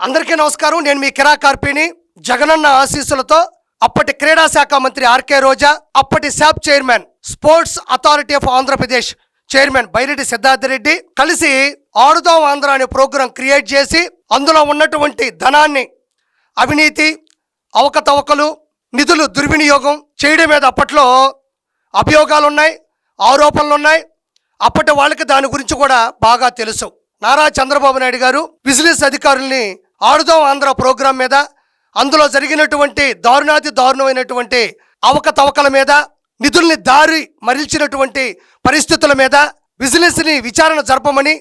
అందరికీ నమస్కారం. నేను మీ కిరా కార్పిని. జగనన్న ఆశీస్సులతో అప్పటి క్రీడా శాఖ మంత్రి ఆర్కే రోజా, అప్పటి SAAP chairman, sports authority of Andhra Pradesh chairman Byreddy Siddhartha Reddy కలిసి ఆడుదాం ఆంధ్ర అనే ప్రోగ్రాం క్రియేట్ చేసి అందులో ఉన్నటువంటి ధనాన్ని అవినీతి, అవకతవకలు, నిధులు దుర్వినియోగం చేయడం మీద అప్పట్లో అభియోగాలున్నాయి, ఆరోపణలున్నాయి. అప్పటి వాళ్ళకి దాని గురించి కూడా బాగా తెలుసు. నారా చంద్రబాబు నాయుడు గారు విజిలెన్స్ అధికారుల్ని ఆడుదాం ఆంధ్ర ప్రోగ్రాం మీద, అందులో జరిగినటువంటి దారుణమైనటువంటి అవకతవకల మీద, నిధుల్ని దారి మరల్చినటువంటి పరిస్థితుల మీద విజిలెన్స్ని విచారణ జరపమని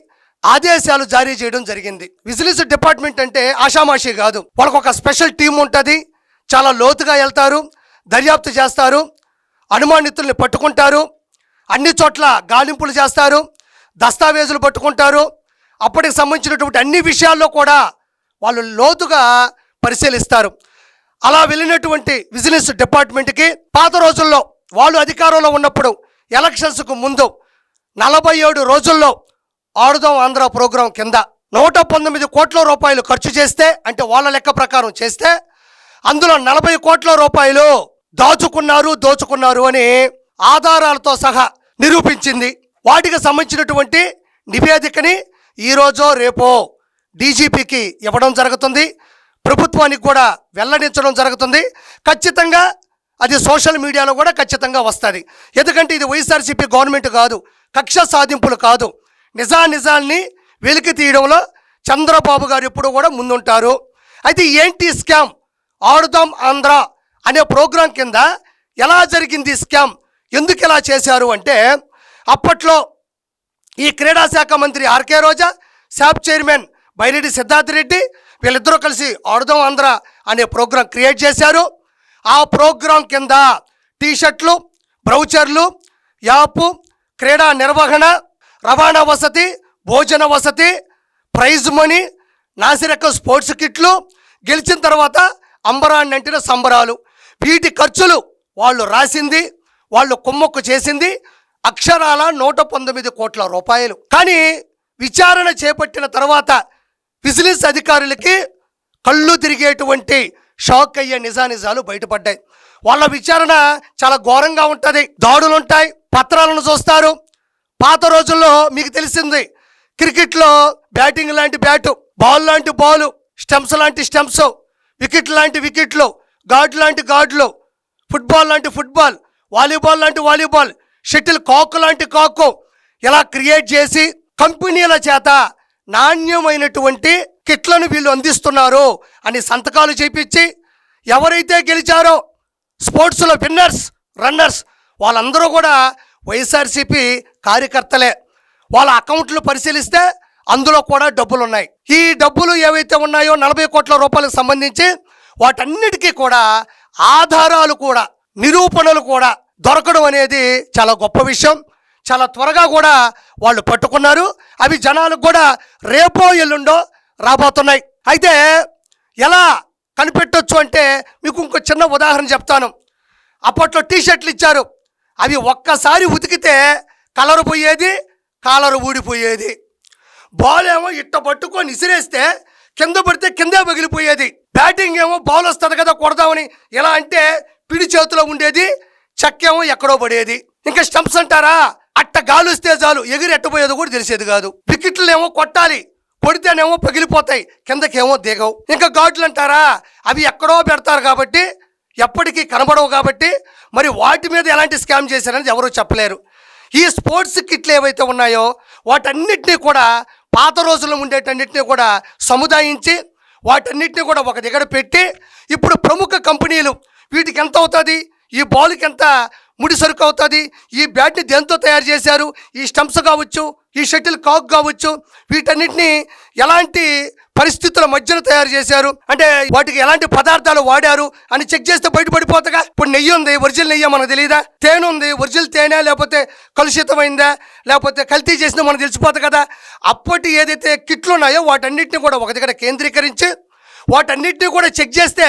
ఆదేశాలు జారీ చేయడం జరిగింది. విజిలెన్స్ డిపార్ట్మెంట్ అంటే ఆషామాషి కాదు. వాళ్ళకు ఒక స్పెషల్ టీం ఉంటుంది. చాలా లోతుగా వెళ్తారు, దర్యాప్తు చేస్తారు, అనుమానితుల్ని పట్టుకుంటారు, అన్ని చోట్ల గాలింపులు చేస్తారు, దస్తావేజులు పట్టుకుంటారు. అప్పటికి సంబంధించినటువంటి అన్ని విషయాల్లో కూడా వాళ్ళు లోతుగా పరిశీలిస్తారు. అలా వెళ్ళినటువంటి విజిలెన్స్ డిపార్ట్మెంట్కి పాత రోజుల్లో వాళ్ళు అధికారంలో ఉన్నప్పుడు ఎలక్షన్స్కు ముందు 47 రోజుల్లో ఆడుదాం ఆంధ్ర ప్రోగ్రాం కింద 119 కోట్ల రూపాయలు ఖర్చు చేస్తే, అంటే వాళ్ళ లెక్క ప్రకారం చేస్తే, అందులో 40 కోట్ల రూపాయలు దోచుకున్నారు అని ఆధారాలతో సహా నిరూపించింది. వాటికి సంబంధించినటువంటి నివేదికని ఈరోజో రేపో డీజీపీకి ఇవ్వడం జరుగుతుంది, ప్రభుత్వానికి కూడా వెల్లడించడం జరుగుతుంది. ఖచ్చితంగా అది సోషల్ మీడియాలో కూడా ఖచ్చితంగా వస్తుంది. ఎందుకంటే ఇది వైఎస్ఆర్సీపీ గవర్నమెంట్ కాదు, కక్ష సాధింపులు కాదు. నిజాల్ని వెలికి తీయడంలో చంద్రబాబు గారు ఎప్పుడు కూడా ముందుంటారు. అయితే ఏంటి స్కామ్? ఆడుదాం ఆంధ్ర అనే ప్రోగ్రాం కింద ఎలా జరిగింది స్కామ్, ఎందుకు ఇలా చేశారు అంటే, అప్పట్లో ఈ క్రీడా శాఖ మంత్రి ఆర్కే రోజా, శాప్ చైర్మన్ బైరెడ్డి సిద్ధార్థ రెడ్డి వీళ్ళిద్దరూ కలిసి ఆడుదాం ఆంధ్ర అనే ప్రోగ్రాం క్రియేట్ చేశారు. ఆ ప్రోగ్రాం కింద టీషర్ట్లు, బ్రౌచర్లు, యాప్, క్రీడా నిర్వహణ, రవాణా వసతి, భోజన వసతి, ప్రైజ్ మనీ, నాసిరకం స్పోర్ట్స్ కిట్లు, గెలిచిన తర్వాత అంబరాన్ని అంటిన సంబరాలు, వీటి ఖర్చులు వాళ్ళు రాసింది, వాళ్ళు కుమ్మక్కు చేసింది అక్షరాల 119 కోట్ల రూపాయలు. కానీ విచారణ చేపట్టిన తర్వాత విజిలెన్స్ అధికారులకి కళ్ళు తిరిగేటువంటి షాక్ అయ్యే నిజాలు బయటపడ్డాయి. వాళ్ళ విచారణ చాలా ఘోరంగా ఉంటుంది. దాడులుంటాయి, పత్రాలను చూస్తారు. పాత రోజుల్లో మీకు తెలిసింది, క్రికెట్లో బ్యాటింగ్ లాంటి బ్యాటు, బాల్ లాంటి బాలు, స్టంప్స్ లాంటి స్టంప్స్, వికెట్ లాంటి వికెట్లు, గార్డు లాంటి గార్డులు, ఫుట్బాల్ లాంటి ఫుట్బాల్, వాలీబాల్ లాంటి వాలీబాల్, షటిల్ కాక్ లాంటి కాకు, ఇలా క్రియేట్ చేసి కంపెనీల చేత నాణ్యమైనటువంటి కిట్లను వీళ్ళు అందిస్తున్నారు అని సంతకాలు చేపించి, ఎవరైతే గెలిచారో స్పోర్ట్స్లో విన్నర్స్, రన్నర్స్ వాళ్ళందరూ కూడా వైఎస్ఆర్సీపీ కార్యకర్తలే. వాళ్ళ అకౌంట్లు పరిశీలిస్తే అందులో కూడా డబ్బులు ఉన్నాయి. ఈ డబ్బులు ఏవైతే ఉన్నాయో 40 కోట్ల రూపాయలకు సంబంధించి వాటన్నిటికీ కూడా ఆధారాలు కూడా, నిరూపణలు కూడా దొరకడం అనేది చాలా గొప్ప విషయం. చాలా త్వరగా కూడా వాళ్ళు పట్టుకున్నారు. అవి జనాలకు కూడా రేపో ఎల్లుండో రాబోతున్నాయి. అయితే ఎలా కనిపెట్టొచ్చు అంటే మీకు ఇంకో చిన్న ఉదాహరణ చెప్తాను. అప్పట్లో టీషర్ట్లు ఇచ్చారు, అవి ఒక్కసారి ఉతికితే కలర్ పోయేది, కాలర్ ఊడిపోయేది. బాల్ ఏమో ఇట్ట పట్టుకొని ఇసిరేస్తే కింద పడితే కిందే పగిలిపోయేది. బ్యాటింగ్ ఏమో బాల్ వస్తుంది కదా కొడదామని ఇలా అంటే పిడి చేతిలో ఉండేది, చెక్కేమో ఎక్కడో పడేది. ఇంకా స్టంప్స్ అంటారా, అట్ట గాలుస్తే చాలు ఎగిరి ఎట్టబోయేది కూడా తెలిసేది కాదు. వికెట్లు ఏమో కొట్టాలి, కొడితేనేమో పగిలిపోతాయి, కిందకేమో దిగవు. ఇంకా గార్డులు అంటారా, అవి ఎక్కడో పెడతారు కాబట్టి ఎప్పటికీ కనబడవు కాబట్టి మరి వాటి మీద ఎలాంటి స్కామ్ చేశారనేది ఎవరూ చెప్పలేరు. ఈ స్పోర్ట్స్ కిట్లు ఏవైతే ఉన్నాయో వాటన్నిటినీ కూడా పాత రోజుల్లో ఉండేటన్నిటినీ కూడా సముదాయించి వాటన్నిటినీ కూడా ఒక దగ్గర పెట్టి, ఇప్పుడు ప్రముఖ కంపెనీలు వీటికి ఎంత అవుతుంది, ఈ బాల్కి ఎంత ముడి సరుకు అవుతుంది, ఈ బ్యాట్ని దేంతో తయారు చేశారు, ఈ స్టంప్స్ కావచ్చు, ఈ షటిల్ కాక్ కావచ్చు, వీటన్నిటిని ఎలాంటి పరిస్థితుల మధ్యన తయారు చేశారు, అంటే వాటికి ఎలాంటి పదార్థాలు వాడారు అని చెక్ చేస్తే బయటపడిపోతాగా. ఇప్పుడు నెయ్యి ఉంది, ఒరిజినల్ నెయ్యి మనకు తెలియదా? తేనె ఉంది, ఒరిజినల్ తేనె లేకపోతే కలుషితమైందా లేకపోతే కల్తీ చేసిందో మనకు తెలిసిపోతుంది కదా. అప్పటి ఏదైతే కిట్లు ఉన్నాయో వాటన్నిటిని కూడా ఒక దగ్గర కేంద్రీకరించి వాటన్నిటిని కూడా చెక్ చేస్తే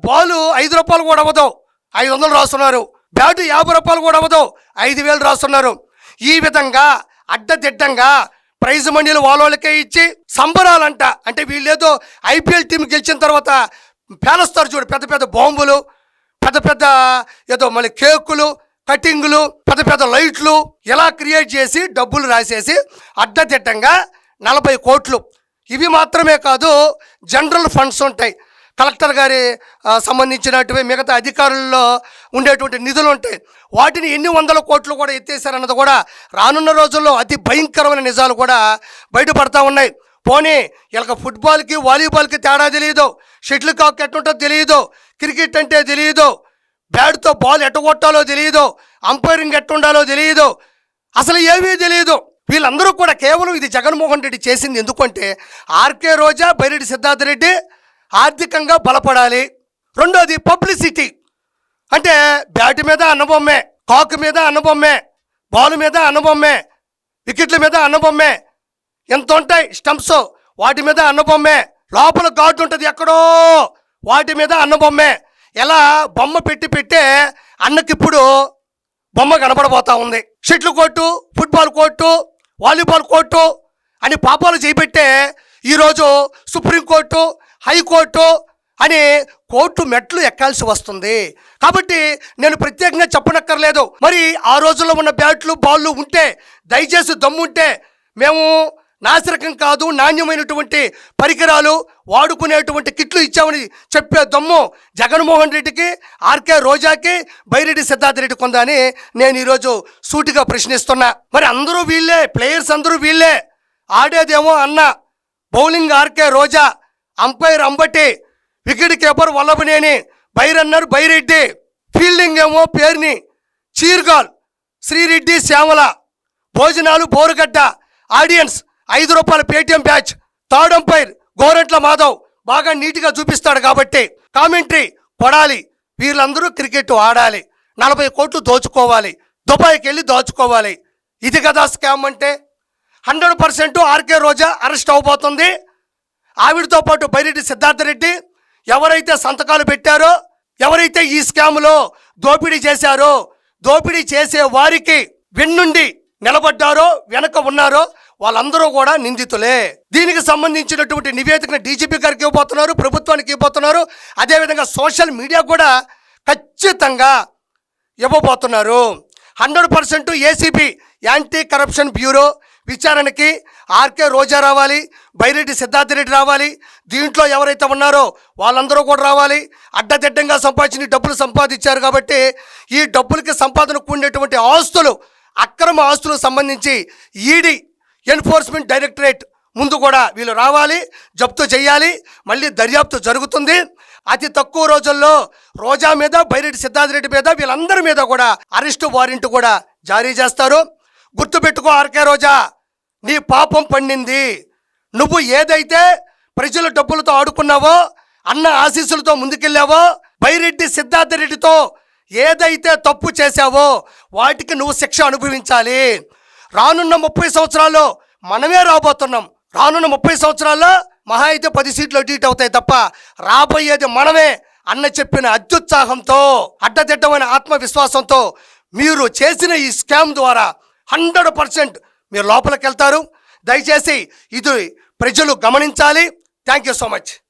బాలు 5 రూపాయలు కూడా అవ్వదు, 500 రాస్తున్నారు. బ్యాటు 50 రూపాయలు కూడా అవ్వదు, 5000 రాస్తున్నారు. ఈ విధంగా అడ్డదిడ్డంగా ప్రైజ్ మనీలు వాళ్ళకే ఇచ్చి సంబరాలంట. అంటే వీళ్ళేదో ఐపీఎల్ టీం గెలిచిన తర్వాత పేలుస్తారు చూడు, పెద్ద పెద్ద బాంబులు, పెద్ద పెద్ద ఏదో మళ్ళీ కేకులు, కటింగులు, పెద్ద పెద్ద లైట్లు ఇలా క్రియేట్ చేసి డబ్బులు రాసేసి అడ్డదిడ్డంగా 40 కోట్లు. ఇవి మాత్రమే కాదు, జనరల్ ఫండ్స్ ఉంటాయి, కలెక్టర్ గారి సంబంధించినటువంటి మిగతా అధికారుల్లో ఉండేటువంటి నిధులు ఉంటాయి. వాటిని ఎన్ని వందల కోట్లు కూడా ఎత్తేసారన్నది కూడా రానున్న రోజుల్లో అతి భయంకరమైన నిజాలు కూడా బయటపడతా ఉన్నాయి. పోనీ ఇలా ఫుట్బాల్కి వాలీబాల్కి తేడా తెలియదు, షటిల్ కాక్ ఎట్టుంటుందో తెలియదు, క్రికెట్ అంటే తెలియదు, బ్యాట్తో బాల్ ఎట్టగొట్టాలో తెలియదు, అంపైరింగ్ ఎట్టుండాలో తెలియదు, అసలు ఏమీ తెలియదు. వీళ్ళందరూ కూడా కేవలం ఇది జగన్మోహన్ రెడ్డి చేసింది ఎందుకంటే ఆర్కే రోజా, బైరెడ్డి సిద్ధార్థ రెడ్డి ఆర్థికంగా బలపడాలి. రెండోది పబ్లిసిటీ. అంటే బ్యాట్ మీద అన్నబొమ్మే, కాక్ మీద అన్నబొమ్మే, బాల్ మీద అన్నబొమ్మే, వికెట్ల మీద అన్నబొమ్మే, ఎంత ఉంటాయి స్టంప్స్ వాటి మీద అన్నబొమ్మే, లోపల గార్డు ఉంటుంది ఎక్కడో వాటి మీద అన్నబొమ్మే. ఎలా బొమ్మ పెట్టే అన్నకిప్పుడు బొమ్మ కనబడబోతా ఉంది. Shuttle court, football court, volleyball court అని పాపాలు చేపెట్టే ఈరోజు సుప్రీంకోర్టు, హైకోర్టు అని కోర్టు మెట్లు ఎక్కాల్సి వస్తుంది. కాబట్టి నేను ప్రత్యేకంగా చెప్పనక్కర్లేదు. మరి ఆ రోజుల్లో ఉన్న బ్యాట్లు, బాళ్ళు ఉంటే దయచేసి దమ్ముంటే మేము నాసిరకం కాదు, నాణ్యమైనటువంటి పరికరాలు వాడుకునేటువంటి కిట్లు ఇచ్చామని చెప్పే దమ్ము జగన్మోహన్ రెడ్డికి, ఆర్కే రోజాకి, బైరెడ్డి సిద్ధార్థ రెడ్డి కొందా అని నేను ఈరోజు సూటిగా ప్రశ్నిస్తున్నా. మరి అందరూ వీళ్ళే, ప్లేయర్స్ అందరూ వీళ్ళే, ఆడేదేమో అన్న, bowling RK Roja, umpire Ambati, wicket keeper Vallabhaneni, by runner Byreddy, fielding ఏమో పేర్ని, చీర్గాల్ శ్రీరెడ్డి శ్యామల, భోజనాలు Borugadda, audience ₹5 Paytm batch, third umpire Gorantla Madhav బాగా నీట్గా చూపిస్తాడు కాబట్టి కామెంటరీ కొడాలి. వీళ్ళందరూ క్రికెట్ ఆడాలి, 40 కోట్లు దోచుకోవాలి, దుబాయ్కి వెళ్ళి దోచుకోవాలి. ఇది కదా స్కామ్ అంటే. 100% ఆర్కే రోజా అరెస్ట్ అవబోతుంది. ఆవిడతో పాటు బైరెడ్డి సిద్ధార్థ రెడ్డి ఎవరైతే సంతకాలు పెట్టారో, ఎవరైతే ఈ స్కామ్లో దోపిడీ చేశారో, దోపిడీ చేసే వారికి వెన్నుండి నిలబడ్డారో, వెనక ఉన్నారో వాళ్ళందరూ కూడా నిందితులే. దీనికి సంబంధించినటువంటి నివేదికను డీజీపీ గారికి ఇవ్వబోతున్నారు, ప్రభుత్వానికి ఇవ్వబోతున్నారు, అదేవిధంగా సోషల్ మీడియా కూడా ఖచ్చితంగా ఇవ్వబోతున్నారు. 100% ఏసీబీ యాంటీ కరప్షన్ బ్యూరో విచారణకి ఆర్కే రోజా రావాలి, బైరెడ్డి సిద్ధార్థ రెడ్డి రావాలి, దీంట్లో ఎవరైతే ఉన్నారో వాళ్ళందరూ కూడా రావాలి. అడ్డదిడ్డంగా సంపాదించిన డబ్బులు సంపాదించారు కాబట్టి ఈ డబ్బులకి సంపాదనకు ఉండేటువంటి ఆస్తులు, అక్రమ ఆస్తులకు సంబంధించి ఈడీ, ఎన్ఫోర్స్మెంట్ డైరెక్టరేట్ ముందు కూడా వీళ్ళు రావాలి, జప్తు చేయాలి, మళ్ళీ దర్యాప్తు జరుగుతుంది. అతి తక్కువ రోజుల్లో రోజా మీద, బైరెడ్డి సిద్ధార్థ రెడ్డి మీద, వీళ్ళందరి మీద కూడా అరెస్టు వారెంట్ కూడా జారీ చేస్తారు. గుర్తుపెట్టుకో ఆర్కే రోజా, నీ పాపం పండింది. నువ్వు ఏదైతే ప్రజల డబ్బులతో ఆడుకున్నావో, అన్న ఆశీస్సులతో ముందుకెళ్ళావో, బైరెడ్డి సిద్ధార్థ రెడ్డితో ఏదైతే తప్పు చేశావో వాటికి నువ్వు శిక్ష అనుభవించాలి. రానున్న 30 సంవత్సరాల్లో మనమే రాబోతున్నాం. రానున్న 30 సంవత్సరాల్లో మహా అయితే 10 సీట్లు అటు ఇటు అవుతాయి తప్ప రాబోయేది మనమే అన్న చెప్పిన అత్యుత్సాహంతో, అడ్డదిడ్డమైన ఆత్మవిశ్వాసంతో మీరు చేసిన ఈ స్కామ్ ద్వారా 100% మీరు లోపలికి వెళ్తారు. దయచేసి ఇది ప్రజలు గమనించాలి. Thank you so much.